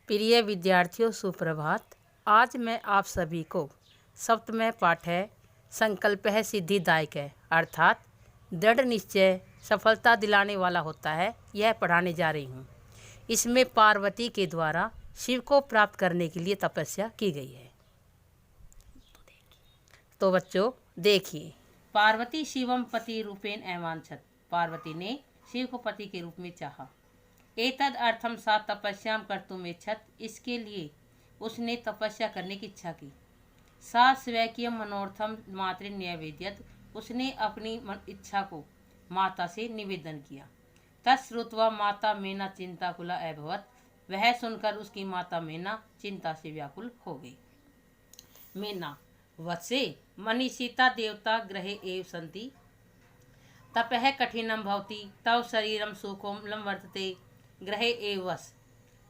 प्रिय विद्यार्थियों, सुप्रभात। आज मैं आप सभी को सप्तमय पाठ है संकल्प है सिद्धिदायक है, अर्थात दृढ़ निश्चय सफलता दिलाने वाला होता है, यह पढ़ाने जा रही हूँ। इसमें पार्वती के द्वारा शिव को प्राप्त करने के लिए तपस्या की गई है। तो बच्चों देखिए, पार्वती शिवम पति रूपेण अवांछत। पार्वती ने शिव को पति के रूप में चाहा। एतद अर्थम सा तपस्याम कर्तुम इच्छत। इसके लिए उसने तपस्या करने की इच्छा की। सा स्वकीय मनोर्थम मातृ न्यवेद्यत। उसने अपनी इच्छा को माता से निवेदन किया। तत्श्रुत्वा माता मेना चिंताकुला अभवत। वह सुनकर उसकी माता मेना चिंता से व्याकुल हो गई। मेना वत्से मनीषिता देवता ग्रहे एव सन्ति तपः कठिनं भवति तव शरीरं सुकोमलं वर्तते ग्रहे एव वस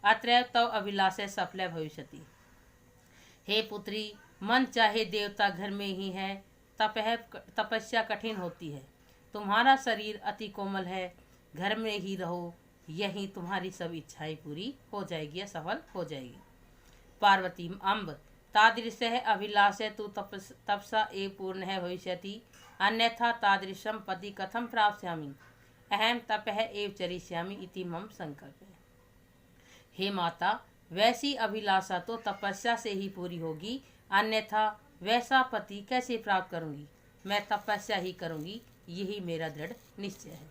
अत्रैव तव अभिलाषे सफल भविष्यति। हे पुत्री, मन चाहे देवता घर में ही है, तपस्या कठिन होती है। तुम्हारा शरीर अति कोमल है, घर में ही रहो, यही तुम्हारी सब इच्छाएं पूरी हो जाएगी या सफल हो जाएगी। पार्वती अम्ब तादृशः अभिलाषे तु तपसा एव पूर्णः भविष्यति, अन्यथा तादृशं पति कथं प्राप्स्यामि। अहम तपः एव चरिष्यामि इति मम संकल्प है। हे माता, वैसी अभिलाषा तो तपस्या से ही पूरी होगी, अन्यथा वैसा पति कैसे प्राप्त करूंगी। मैं तपस्या ही करूंगी, यही मेरा दृढ़ निश्चय है।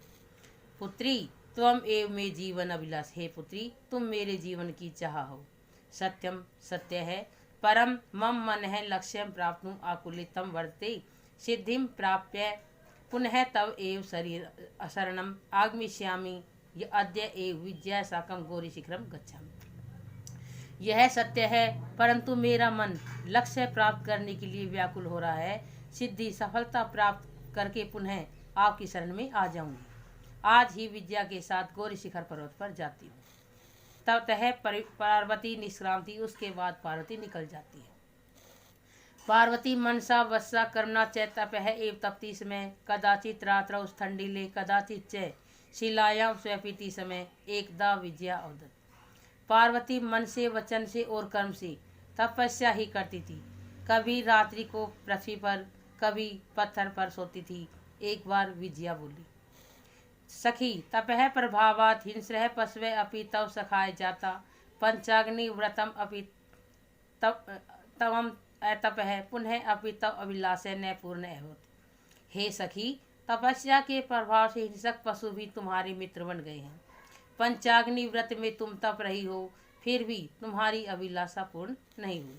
पुत्री त्वम एव मे जीवन अभिलाष। हे पुत्री, तुम मेरे जीवन की चाह हो। सत्यम सत्य है, परम मम मन है लक्ष्यम प्राप्तुं आकुलितम वर्तते सिद्धिम प्राप्य पुनः तव एव शरीर शरणम आगमिष्यामि अद्य एव विद्या साकम गौरी शिखरम गच्छामि। यह सत्य है, परंतु मेरा मन लक्ष्य प्राप्त करने के लिए व्याकुल हो रहा है। सिद्धि सफलता प्राप्त करके पुनः आपकी शरण में आ जाऊंगी। आज ही विद्या के साथ गौरी शिखर पर्वत पर जाती हूँ। ततः पार्वती निष्क्रांति। उसके बाद पार्वती निकल जाती है। पार्वती मनसा वत्सा कर्मणा च तपः एव तपति समय कदाचित रात्रौ स्थंडिले कदाचित च शिलायां स्वपीति समय एकदा विजया अवदत। पार्वती मन से, वचन से और कर्म से तपस्या ही करती थी। कभी रात्रि को पृथ्वी पर, कभी पत्थर पर सोती थी। एक बार विजया बोली, सखी तपः प्रभावात् हिंस्रः पशवे अपि तव सखाय जाता पंचाग्नि व्रतम अपि तवम तपः पुनः अपि तव अभिलाषे न पूर्ण अभवत्। हे सखी, तपस्या के प्रभाव से हिंसक पशु भी तुम्हारे मित्र बन गए हैं। पंचाग्नि व्रत में तुम तप रही हो, फिर भी तुम्हारी अभिलाषा पूर्ण नहीं हुई।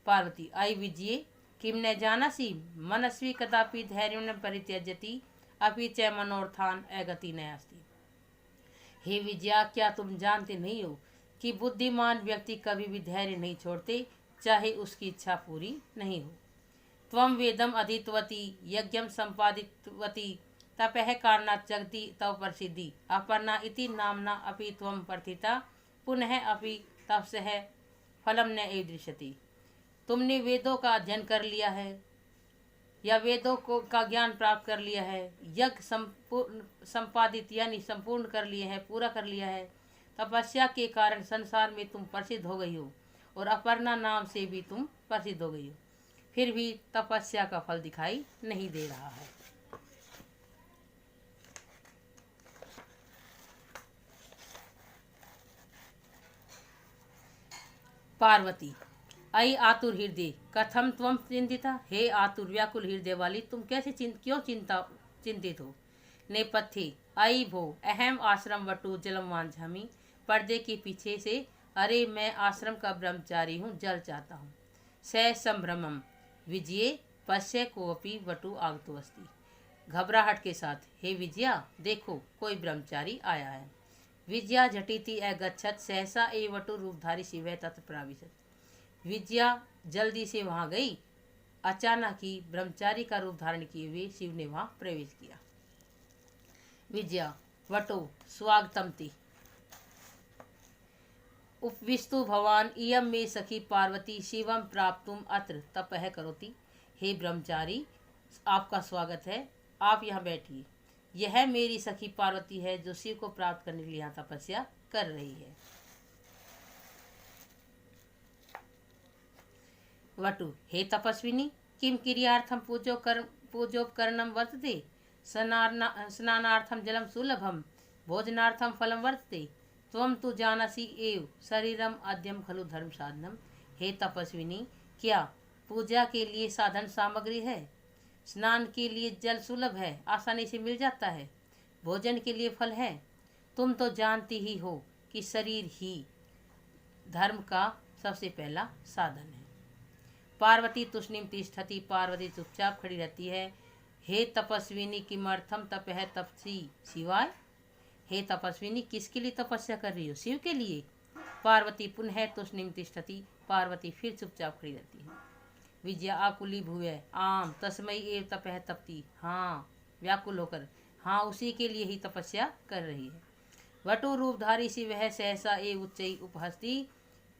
पार्वती आई विजये किम न जानसि मनस्वी कदापि धैर्य परित्यजति अपि च मनोर्थान अगति न अस्ति। हे विजया, क्या तुम जानते नहीं हो कि बुद्धिमान व्यक्ति कभी भी धैर्य नहीं छोड़ते, चाहे उसकी इच्छा पूरी नहीं हो। त्वं वेदम अधीतवती यज्ञम संपादितवती तपः कारणात् जगति तव प्रसिद्धि अपर्णा इति नामना अपि त्वं प्रथिता पुनः अपि तपसः फलम न एव दृश्यति। तुमने वेदों का अध्ययन कर लिया है या वेदों को का ज्ञान प्राप्त कर लिया है, यज्ञ संपादित यानी संपूर्ण कर लिए हैं, पूरा कर लिया है। तपस्या के कारण संसार में तुम प्रसिद्ध हो गई हो और अपर्णा नाम से भी तुम प्रसिद्ध हो गई हो, फिर भी तपस्या का फल दिखाई नहीं दे रहा है। पार्वती अयि आतुर हृदय कथम त्वं चिंतिता। हे आतुर व्याकुल हृदय वाली, तुम कैसे क्यों चिंतित हो। नेपथ्य अयि भो अहम आश्रम वटु जलम वांछामि। पर्दे के पीछे से, अरे मैं आश्रम का ब्रह्मचारी हूँ, जल चाहता हूँ। स संभ्रमम विजये पश्य कोपी वटु आगतो अस्ति। घबराहट के साथ, हे विजया देखो कोई ब्रह्मचारी आया है। विजया झटिति अगच्छत सहसा ए वटु रूपधारी शिव तत्र प्राविशत। विजया जल्दी से वहां गई। अचानक ही ब्रह्मचारी का रूप धारण किए हुए शिव ने वहां प्रवेश किया। विजया वटो स्वागतम ति उपविष्टु भवान इयं मे सखी पार्वती शिवम प्राप्तुम अत्र तपः करोति। हे ब्रह्मचारी, आपका स्वागत है, आप यहाँ बैठिए। यह मेरी सखी पार्वती है जो शिव को प्राप्त करने के लिए यहाँ तपस्या कर रही है। वटु हे तपस्विनी किम क्रियार्थम पूजोपकरणम वर्तते स्नानार्थम जलम सुलभम भोजनार्थम फलम वर्तते त्वं तु जानसि एव शरीरम आद्यम खलु धर्म साधनम। हे तपस्विनी क्या पूजा के लिए साधन सामग्री है, स्नान के लिए जल सुलभ है, आसानी से मिल जाता है, भोजन के लिए फल है। तुम तो जानती ही हो कि शरीर ही धर्म का सबसे पहला साधन है। पार्वती तुष्णीम तिष्ठति पार्वती चुपचाप खड़ी रहती है। हे तपस्विनी किमर्थम तपः तपसी शिवाय। हे तपस्विनी किसके लिए तपस्या कर रही हो, शिव के लिए। पार्वती पुनः तुष्णीम तिष्ठति पार्वती फिर चुपचाप खड़ी रहती है। विजया आकुली भूय आम तस्मय एव तपः तपती। हाँ व्याकुल होकर, हाँ उसी के लिए ही तपस्या कर रही है। वटु रूपधारी शिव है सहसा एव उच्चई उपहस्ती।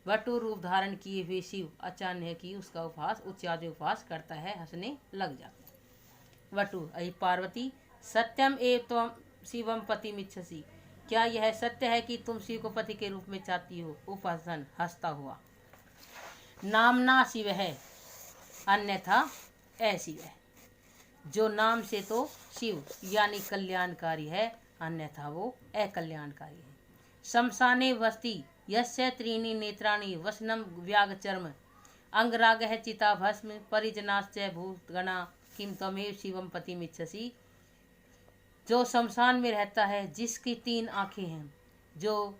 वटु रूप धारण किए हुए शिव अचानक ही उसका उपहास उच्चाज उपहास करता है, हंसने लग जाता है। वटु अहि पार्वती सत्यम एव त्वं शिवम पतिमिच्छसि। क्या यह सत्य है कि तुम शिव को पति के रूप में चाहती हो। उपहसन हंसता हुआ। नामना शिव है अन्यथा अशिव है। जो नाम से तो शिव यानी कल्याणकारी है, अन्यथा वो अकल्याणकारी है। शमशाने वस्ति यस्य त्रीणि नेत्राणि वसनम व्यागचर्म अंगरागः चिता भस्म परिजनाश्च भूतगणा किम त्वमेव शिवम पतिमिच्छसि। जो शमशान में रहता है, जिसकी 3 आँखें हैं, जो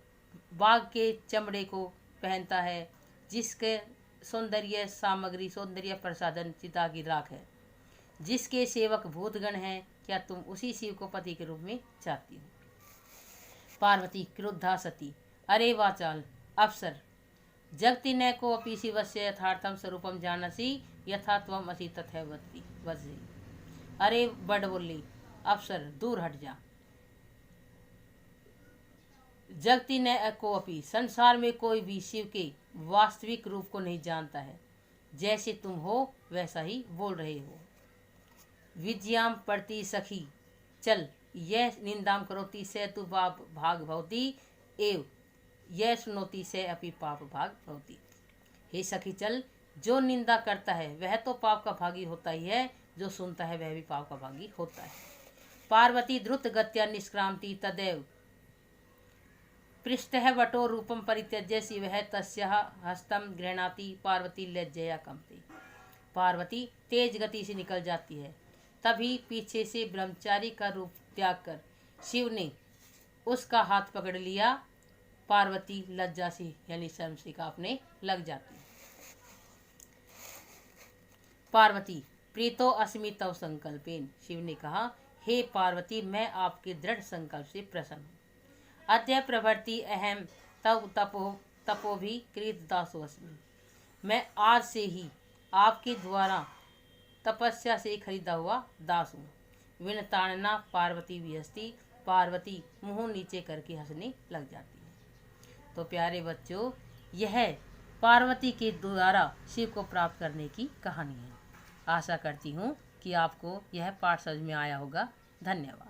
बाघ के चमड़े को पहनता है, जिसके सौंदर्य सामग्री सौंदर्य प्रसाधन चिता की राख है, जिसके सेवक भूतगण हैं, क्या तुम उसी शिव को पति के रूप में चाहती हो। पार्वती क्रुद्धा सती अरे वाचाल अप्सर जगति न को अपि शिवस्य यथार्थम स्वरूपम जानसि यथा त्वम असि तथैव वज्रि। अरे बड़बुल्ली अप्सर दूर हट जा। जगति न को अपि संसार में कोई भी शिव के वास्तविक रूप को नहीं जानता है। जैसे तुम हो वैसा ही बोल रहे हो। विज्ञाम पड़ती सखी चल यह निंदाम करोति से तु पाप भाग भवती एव यह सुनोती से अपि पाप भाग भवती। हे सखी चल, जो निंदा करता है वह तो पाप का भागी होता ही है, जो सुनता है वह भी पाप का भागी होता है। पार्वती द्रुत गत्या निष्क्रांति तदैव पृष्ठः वटो रूपम परित्यज्य शिवः तस्याः हस्तम गृह्णाति पार्वती लज्जया कंपती। पार्वती तेज गति से निकल जाती है। तभी पीछे से ब्रह्मचारी का रूप त्याग कर शिव ने उसका हाथ पकड़ लिया। पार्वती लज्जा से यानी शर्म से कांपने लग जाती है। पार्वती प्रीतो अस्मि तव संकल्पेन। शिव ने कहा, हे पार्वती मैं आपके दृढ़ संकल्प से प्रसन्न हूँ। अद्य प्रभृति अहम तव तपो भी कृत दासो अस्मि। मैं आज से ही आपके द्वारा तपस्या से खरीदा हुआ दास हूँ। विनताड़ना पार्वती विहस्ती। पार्वती मुंह नीचे करके हंसने लग जाती है। तो प्यारे बच्चों, यह पार्वती के द्वारा शिव को प्राप्त करने की कहानी है। आशा करती हूँ कि आपको यह पाठ समझ में आया होगा। धन्यवाद।